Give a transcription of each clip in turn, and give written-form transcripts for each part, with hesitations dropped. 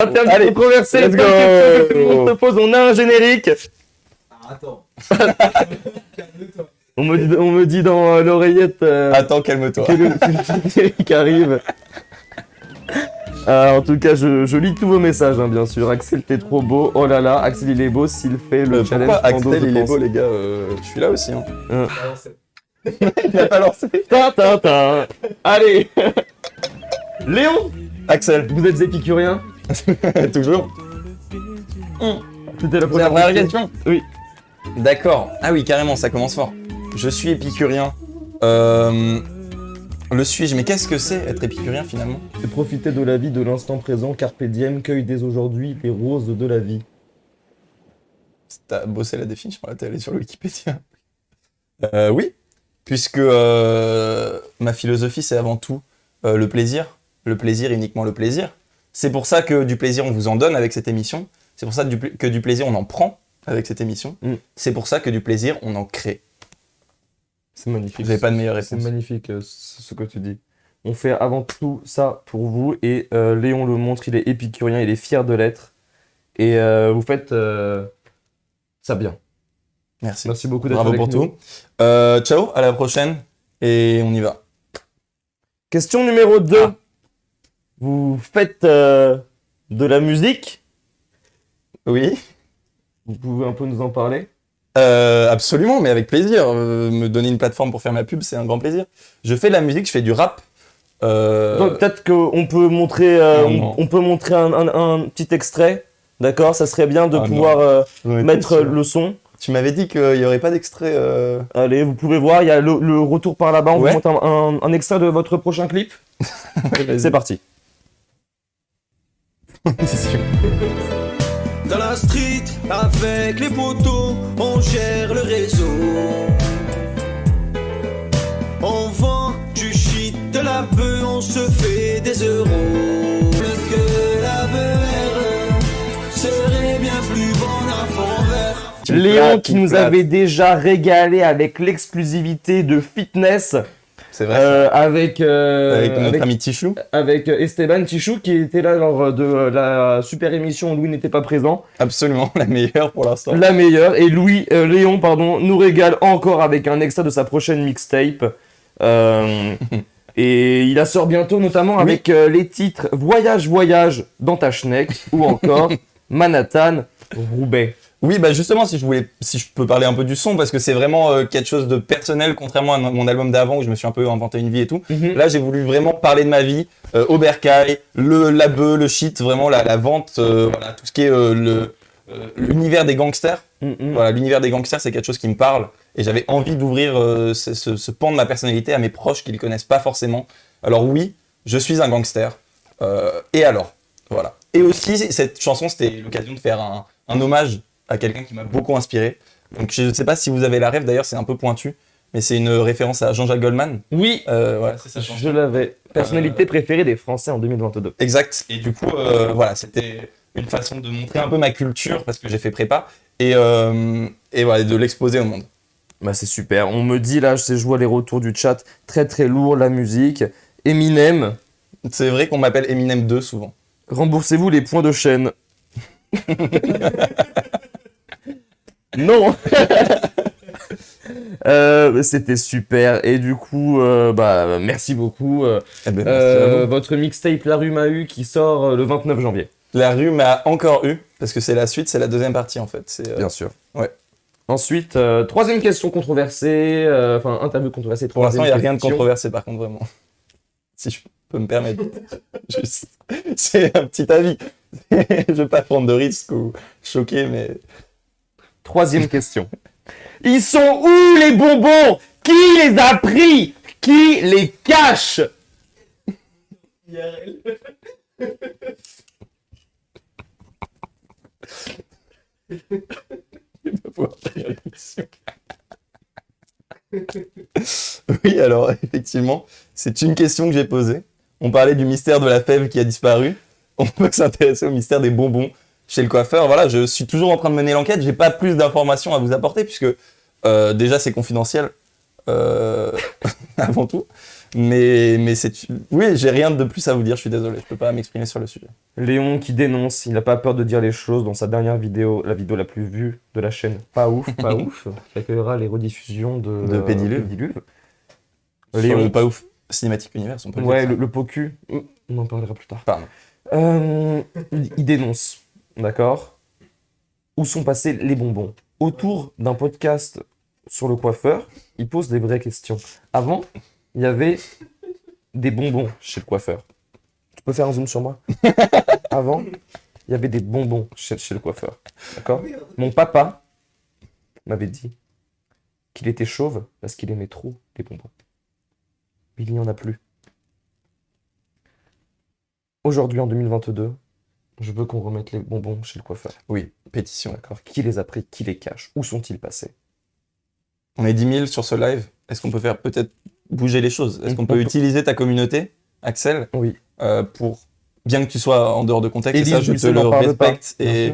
Un terme Allez, controversé. let's go. Que tout le monde se pose, on a un générique. Attends. Calme-toi. On me dit dans l'oreillette Attends, calme-toi. que le générique arrive. En tout cas, je lis tous vos messages, hein, bien sûr. Axel, t'es trop beau. Oh là là, Axel, il est beau s'il fait le challenge. Pourquoi Pando, Axel, je il est pense. beau, les gars Je suis là aussi. Hein. Avancez. Il n'a pas lancé. Ta. Allez. Léon, Axel, vous êtes épicurien? toujours. C'était la C'est la première première question. question. Oui. D'accord. Ah oui, carrément, ça commence fort. Je suis épicurien. Le suis-je? Mais qu'est-ce que c'est être épicurien finalement? C'est profiter de la vie, de l'instant présent, carpe diem, cueille dès aujourd'hui les roses de la vie. T'as bossé la définition, là, t'es allé sur le Wikipédia. Oui, puisque ma philosophie, c'est avant tout le plaisir, uniquement le plaisir. C'est pour ça que du plaisir, on vous en donne avec cette émission. C'est pour ça que du plaisir, on en prend avec cette émission. C'est pour ça que du plaisir, on en crée. C'est magnifique. Vous n'avez pas de meilleure C'est réponse. magnifique ce que tu dis. On fait avant tout ça pour vous et Léon le montre, il est épicurien, il est fier de l'être. Et vous faites ça bien. Merci. Merci beaucoup d'être Bravo avec pour nous. tout. Ciao, à la prochaine. Et on y va. Question numéro 2. Ah. Vous faites de la musique. Oui. Vous pouvez un peu nous en parler? Absolument, mais avec plaisir. Me donner une plateforme pour faire ma pub, c'est un grand plaisir. Je fais de la musique, je fais du rap. Donc, peut-être qu'on peut montrer, Non. on peut montrer un petit extrait. D'accord? Ça serait bien de Ah, pouvoir non. mettre le son. Tu m'avais dit qu'il n'y aurait pas d'extrait. Allez, vous pouvez voir, il y a le retour par là-bas. On Ouais. vous montre un extrait de votre prochain clip. C'est parti. Dans la street, avec les poteaux, on gère le réseau. On vend du shit, de la bœuf, on se fait des euros. Que la BR serait bien plus bonne à fond vert. Léon qui nous avait déjà régalé avec l'exclusivité de fitness C'est vrai. avec Notre ami Tichou. avec Esteban Tichou qui était là lors de la super émission où Louis n'était pas présent. Absolument, la meilleure pour l'instant. La meilleure. Et Léon, nous régale encore avec un extrait de sa prochaine mixtape. Et il la sort bientôt, notamment avec les titres Voyage, voyage dans ta schneck ou encore Manhattan, Roubaix. Oui, bah justement, si je peux parler un peu du son, parce que c'est vraiment quelque chose de personnel, contrairement à mon album d'avant où je me suis un peu inventé une vie et tout. Là, j'ai voulu vraiment parler de ma vie, au bercail, la bœuf, le shit, vraiment la vente, voilà, tout ce qui est l'univers des gangsters. Voilà, l'univers des gangsters, c'est quelque chose qui me parle et j'avais envie d'ouvrir ce pan de ma personnalité à mes proches qui ne le connaissent pas forcément. Alors oui, je suis un gangster. Et alors, voilà. Et aussi, cette chanson, c'était l'occasion de faire un hommage à quelqu'un qui m'a beaucoup inspiré. Donc je ne sais pas si vous avez la rêve, d'ailleurs c'est un peu pointu, mais c'est une référence à Jean-Jacques Goldman. Oui, Voilà, c'est sa chanson. je l'avais. Personnalité préférée des Français en 2022. Exact. Et du coup, voilà, c'était une façon de montrer un peu ma culture parce que j'ai fait prépa et voilà, de l'exposer au monde. Bah c'est super. On me dit là, je vois les retours du chat, très très lourd la musique. Eminem, C'est vrai qu'on m'appelle Eminem 2 souvent. remboursez-vous les points de chaîne. Non. C'était super et du coup merci beaucoup. Eh ben, merci à vous. Votre mixtape La Rue m'a eu qui sort le 29 janvier. La rue m'a encore eu parce que c'est la suite, c'est la deuxième partie en fait. C'est Bien sûr. ouais. Ensuite, troisième question controversée, interview controversée. Pour l'instant, il n'y a rien de question. controversé par contre vraiment. Si je peux me permettre. Juste, c'est un petit avis. Je vais pas prendre de risques ou choquer, mais Troisième question. Ils sont où les bonbons? Qui les a pris? Qui les cache? oui, alors effectivement, c'est une question que j'ai posée. On parlait du mystère de la fève qui a disparu. On peut s'intéresser au mystère des bonbons chez le coiffeur. Voilà, je suis toujours en train de mener l'enquête. J'ai pas plus d'informations à vous apporter puisque déjà c'est confidentiel avant tout. Mais c'est... Oui, j'ai rien de plus à vous dire, je suis désolé, je peux pas m'exprimer sur le sujet. Léon qui dénonce, il n'a pas peur de dire les choses dans sa dernière vidéo, la vidéo la plus vue de la chaîne Pas Ouf, Pas Ouf, qui accueillera les rediffusions de Pédiluve. Sur Léon, le Pas Ouf Cinématique Univers, on peut ouais, dire ça. le POCU, on en parlera plus tard. Pardon. Il dénonce, d'accord? Où sont passés les bonbons? Autour d'un podcast sur le coiffeur, il pose des vraies questions. Avant, il y avait des bonbons chez le coiffeur. Tu peux faire un zoom sur moi? Avant, il y avait des bonbons chez le coiffeur, d'accord? Mon papa m'avait dit qu'il était chauve parce qu'il aimait trop les bonbons. Il n'y en a plus. Aujourd'hui, en 2022, je veux qu'on remette les bonbons chez le coiffeur. Oui, pétition. D'accord. Qui les a pris? Qui les cache? Où sont-ils passés? On est 10 000 sur ce live. Est-ce qu'on peut faire peut-être bouger les choses? Est-ce qu'on peut utiliser ta communauté, Axel, Oui. pour, bien que tu sois en dehors de contexte, et Élise ça, je te Buisson le n'en parle pas, respecte, bien et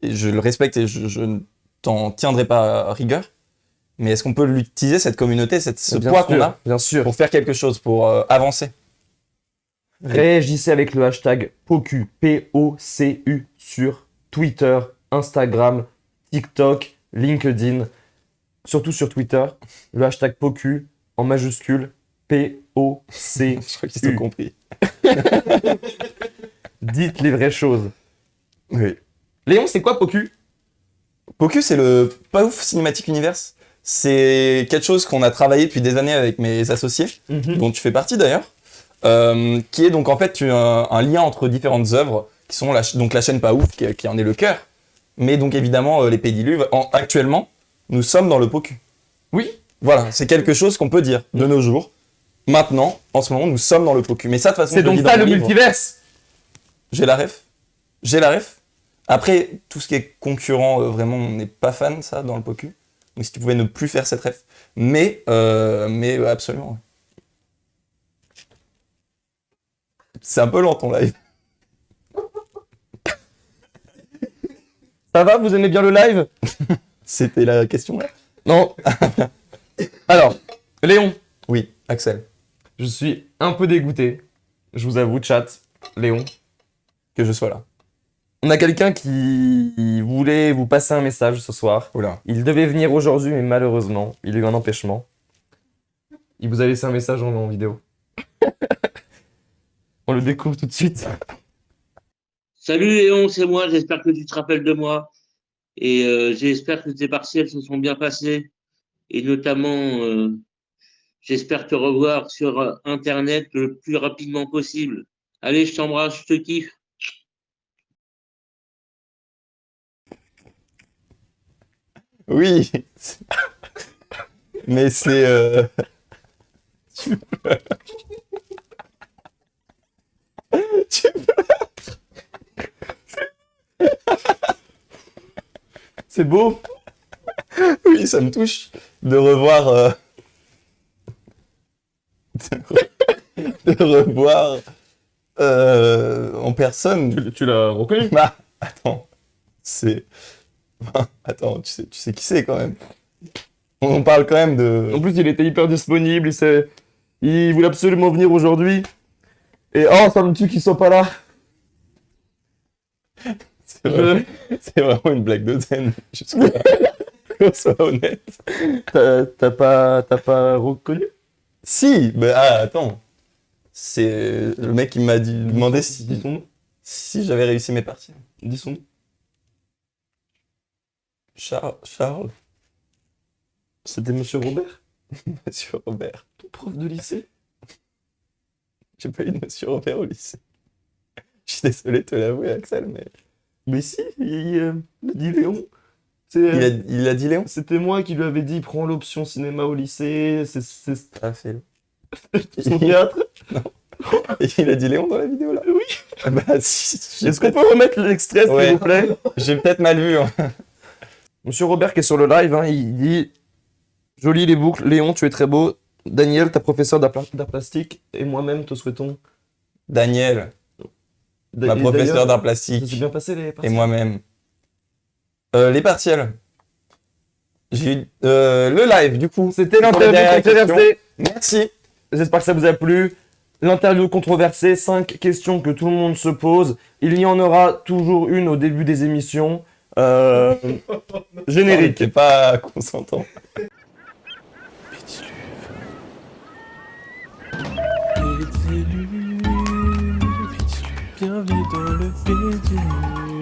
sûr. je le respecte et je ne t'en tiendrai pas à rigueur. Mais est-ce qu'on peut l'utiliser, cette communauté, ce Bien poids sûr, qu'on a, bien sûr. pour faire quelque chose, pour avancer? Réagissez avec le hashtag POCU, P-O-C-U, sur Twitter, Instagram, TikTok, LinkedIn. Surtout sur Twitter, le hashtag POCU en majuscule, P-O-C-U. Je crois qu'ils ont compris. Dites les vraies choses. Oui. Léon, c'est quoi POCU? POCU, c'est le Pas Ouf Cinématique Univers. C'est quelque chose qu'on a travaillé depuis des années avec mes associés, dont tu fais partie d'ailleurs, qui est donc en fait un lien entre différentes œuvres, qui sont donc la chaîne Pas Ouf, qui en est le cœur, mais donc évidemment les Pédiluves. Actuellement, nous sommes dans le POCU. Oui. Voilà, c'est quelque chose qu'on peut dire de nos jours. Maintenant, en ce moment, nous sommes dans le POCU. Mais ça, de toute façon, C'est je le donc dis dans ça mon le livre. multiverse. J'ai la ref. Après, tout ce qui est concurrent, vraiment, on n'est pas fan, ça, dans le POCU. Donc si tu pouvais ne plus faire cette ref. Mais absolument. Ouais. C'est un peu lent ton live. Ça va, vous aimez bien le live? C'était la question là? Non. Alors, Léon, Oui, Axel. je suis un peu dégoûté. Je vous avoue, chat, Léon. Que je sois là. On a quelqu'un qui voulait vous passer un message ce soir. Oula. Il devait venir aujourd'hui, mais malheureusement, il a eu un empêchement. Il vous a laissé un message en vidéo. On le découvre tout de suite. Salut Léon, c'est moi, j'espère que tu te rappelles de moi. Et j'espère que tes partiels se sont bien passés. Et notamment, j'espère te revoir sur Internet le plus rapidement possible. Allez, je t'embrasse, je te kiffe. Oui. Mais c'est... Tu pleures. Tu pleures. C'est beau. Oui, ça me touche de revoir... de revoir en personne. Tu l'as reconnu? Bah, attends. C'est... Attends, tu sais qui c'est quand même. On parle quand même de... En plus, il était hyper disponible. Il voulait absolument venir aujourd'hui. Et oh, ça me tue qu'il soit pas là. C'est vraiment une blague de zen. Jusque-là. Qu'on soit honnête. T'as pas reconnu? Si, mais attends. C'est le mec qui m'a demandé Dis son nom. si j'avais réussi mes parties. Dis son nom. Charles, C'était Monsieur Robert, Monsieur Robert. ton prof de lycée. J'ai pas eu de Monsieur Robert au lycée. Je suis désolé de te l'avouer, Axel, mais... Mais si, il a dit Léon. C'est- Il a dit Léon? C'était moi qui lui avais dit prends l'option cinéma au lycée, c'est Ah, c'est... son théâtre. Et il a dit Léon dans la vidéo, là? Oui. Ah bah, si, Est-ce qu'on peut remettre l'extrait, s'il Ouais. vous plaît? J'ai peut-être mal vu, hein. Monsieur Robert qui est sur le live, hein, il dit joli les boucles, Léon, tu es très beau. Daniel, ta professeure d'art plastique, et moi-même te souhaitons. Daniel, ma Et professeure d'ailleurs, d'art ça plastique, s'est bien passé les et partiels. moi-même. Les partiels. J'ai eu le live, du coup. C'était Pour la l'interview dernière controversée. Merci. J'espère que ça vous a plu. L'interview controversée, 5 questions que tout le monde se pose. Il y en aura toujours une au début des émissions. Générique. T'es pas consentant. Bienvenue dans le Pédiluve.